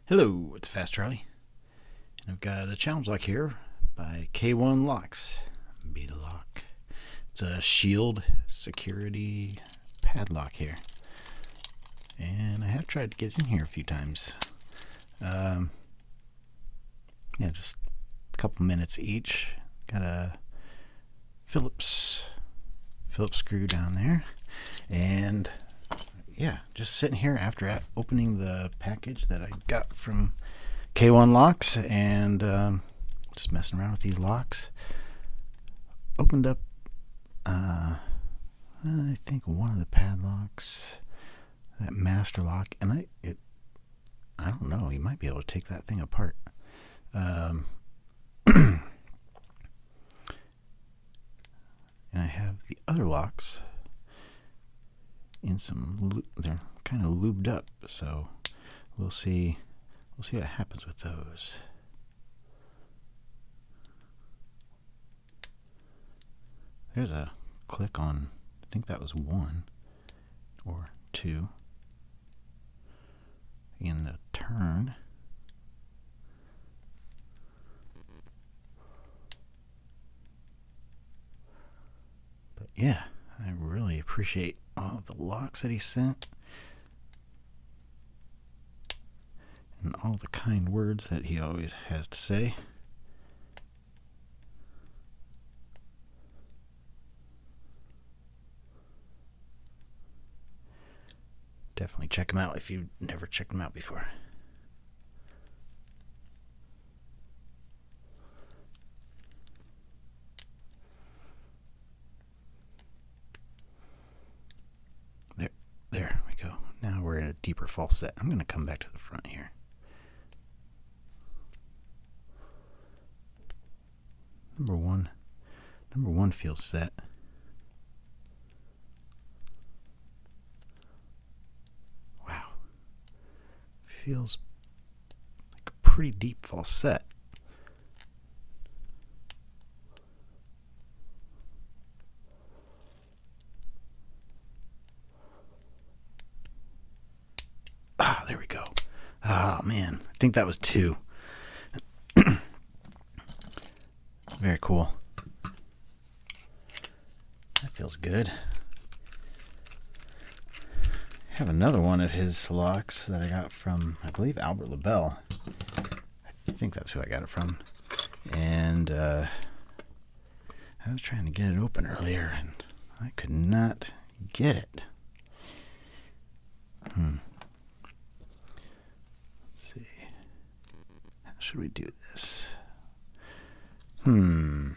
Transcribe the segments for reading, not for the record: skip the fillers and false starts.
Hello, it's Fast Charlie, and I've got a challenge lock here by K1 Locks. Be the lock. It's a shield security padlock here, and I have tried to get in here a few times. Just a couple minutes each. Got a Phillips screw down there, and just sitting here after opening the package that I got from K1 Locks and just messing around with these locks. Opened up, I think one of the padlocks, that master lock, and I don't know. You might be able to take that thing apart. And I have the other locks in they're kind of lubed up, so we'll see what happens with those. There's a click on, I think that was 1 or 2 in the turn. But yeah, I really appreciate all of the locks that he sent and all the kind words that he always has to say. Definitely check them out if you've never checked them out before. There we go. Now we're in a deeper false set. I'm going to come back to the front here. Number one feels set. Wow. Feels like a pretty deep false set. There we go. Oh, man. I think that was 2. Very cool. That feels good. I have another one of his locks that I got from, I believe, Albert LaBelle. I think that's who I got it from. And I was trying to get it open earlier, and I could not get it. How should we do this? Uh-oh.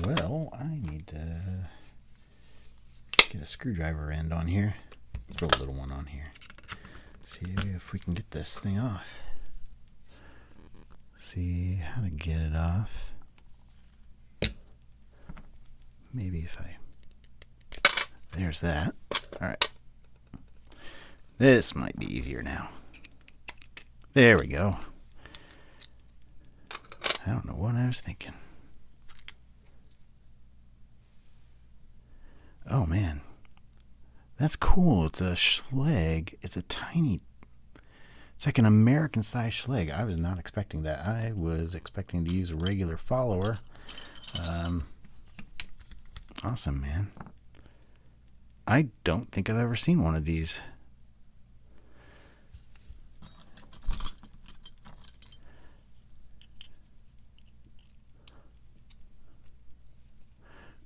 Well, I need to get a screwdriver end on here. Throw a little one on here. See if we can get this thing off. See how to get it off. Maybe if there's that. Alright. This might be easier now. There we go. I don't know what I was thinking. Oh man. That's cool. It's a Schlage. It's like an American-sized Schlage. I was not expecting that. I was expecting to use a regular follower. Awesome, man. I don't think I've ever seen one of these.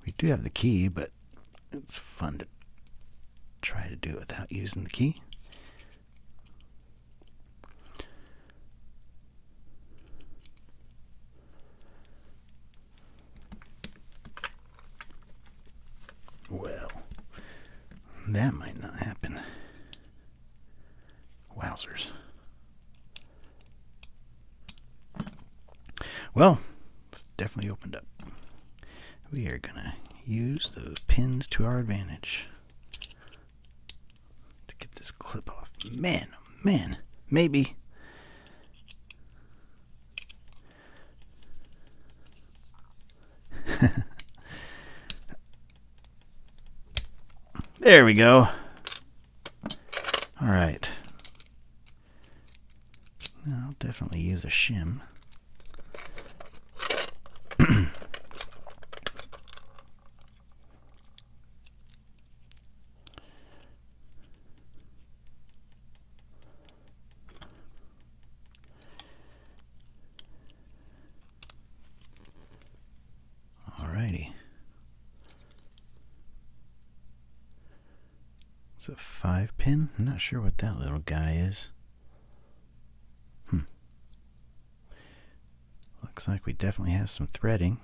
We do have the key, but it's fun to try to do it without using the key. Well, that might not happen. Wowzers. Well, it's definitely opened up. We are going to use those pins to our advantage. clip off. Man, oh man. Maybe. There we go. All right. I'll definitely use a shim. Alrighty. It's a 5-pin. I'm not sure what that little guy is. Looks like we definitely have some threading.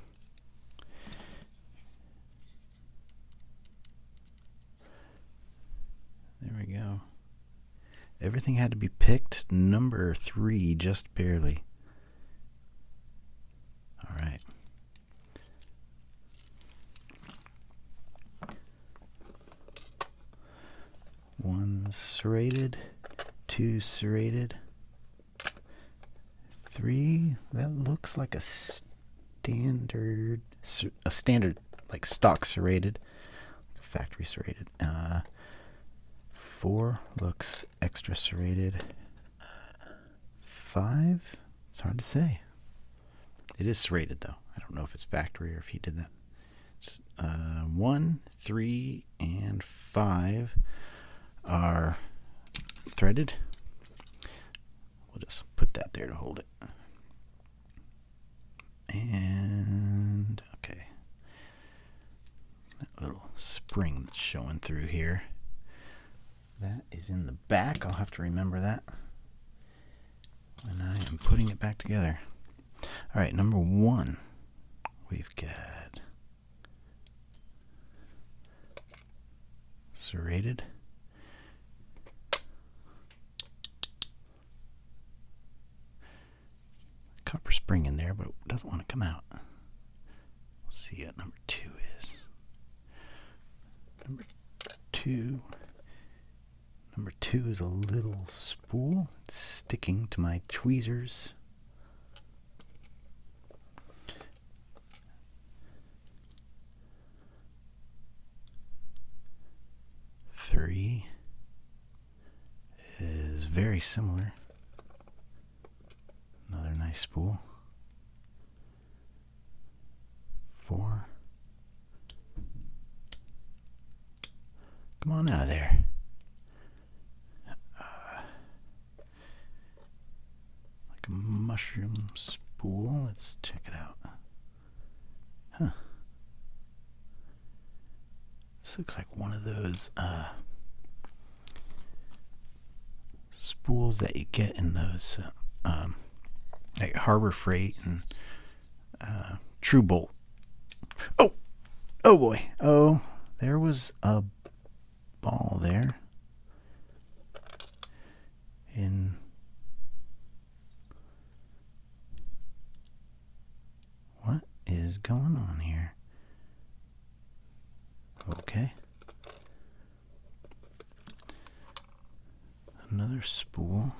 There we go. Everything had to be picked. Number 3, just barely. All right. One serrated, 2 serrated, 3. That looks like a standard like stock serrated, factory serrated. 4 looks extra serrated. 5, it's hard to say. It is serrated though. I don't know if it's factory or if he did that. It's 1, 3, and 5 are threaded. We'll just put that there to hold it. And okay, that little spring that's showing through here, that is in the back. I'll have to remember that when I am putting it back together. All right, number 1, we've got serrated. Copper spring in there, but it doesn't want to come out. We'll see what number 2 is. Number 2 is a little spool. It's sticking to my tweezers. Three is very similar. Another nice spool. 4. Come on out of there. Like a mushroom spool. Let's check it out. Huh. This looks like one of those spools that you get in those like Harbor Freight and True Bolt. Oh boy. Oh, there was a ball there. What is going on here? Okay. Another spool.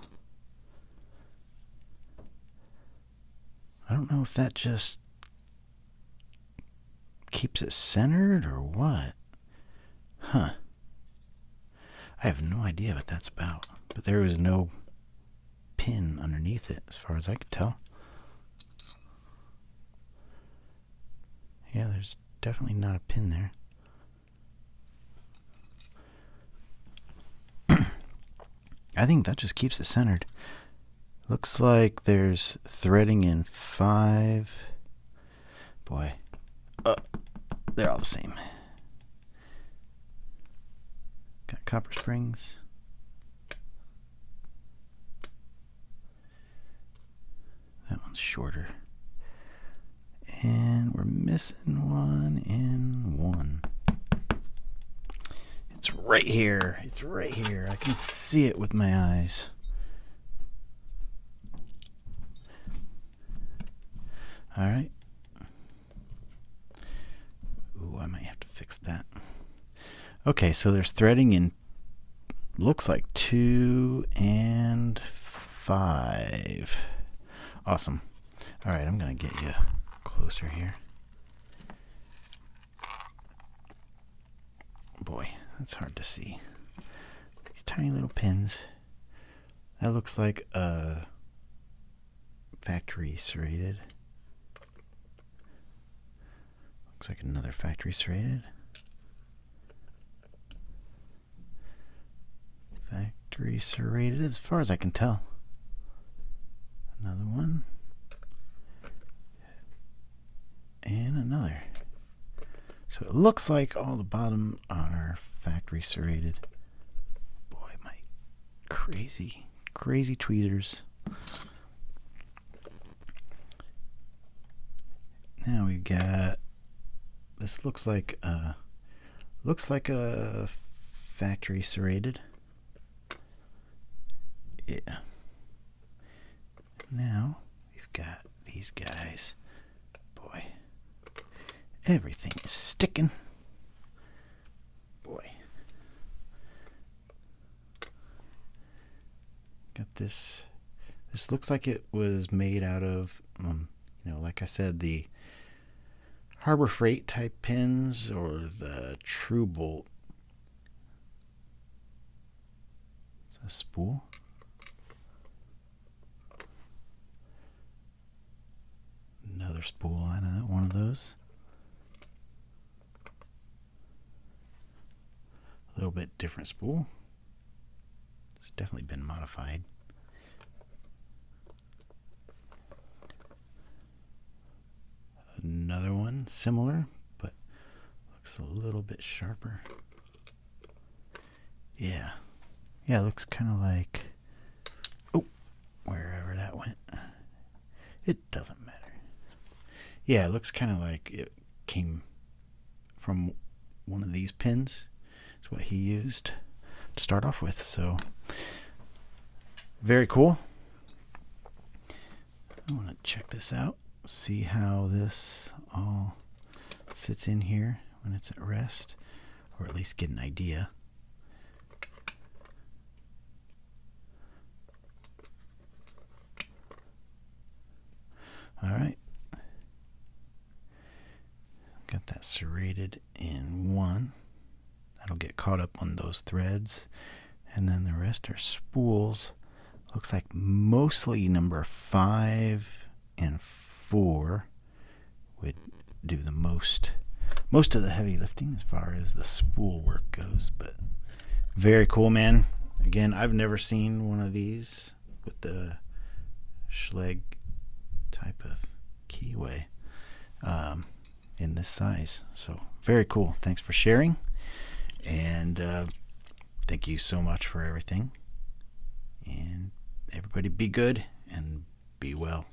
I don't know if that just keeps it centered or what. Huh. I have no idea what that's about. But there was no pin underneath it as far as I could tell. Yeah, there's definitely not a pin there. I think that just keeps it centered. Looks like there's threading in 5. Boy. They're all the same. Got copper springs. That one's shorter. And we're missing one in 1. It's right here. It's right here. I can see it with my eyes. All right. Ooh, I might have to fix that. Okay, so there's threading in looks like 2 and 5. Awesome. All right, I'm going to get you closer here. Boy, that's hard to see. These tiny little pins. That looks like a factory serrated. Looks like another factory serrated. Factory serrated as far as I can tell. Another one. And another. So it looks like all the bottom are factory serrated. Boy, my crazy tweezers. Now we've got, this looks like a factory serrated. Yeah. Now we've got these guys. Boy, everything is sticking. Boy. Got this. This looks like it was made out of, like I said, the Harbor Freight type pins or the True Bolt. It's a spool. Another spool out of one of those. A little bit different spool. It's definitely been modified. Another one similar, but looks a little bit sharper. Yeah, it looks kind of like, wherever that went. It doesn't matter. Yeah, it looks kind of like it came from one of these pins. It's what he used to start off with. So, very cool. I want to check this out. See how this all sits in here when it's at rest, or at least get an idea. All right. Got that serrated in one. That'll get caught up on those threads. And then the rest are spools. Looks like mostly number 5 and 4 would do the most of the heavy lifting as far as the spool work goes. But very cool, man. Again, I've never seen one of these with the Schlage type of keyway in this size. So very cool. Thanks for sharing, and thank you so much for everything. And everybody be good and be well.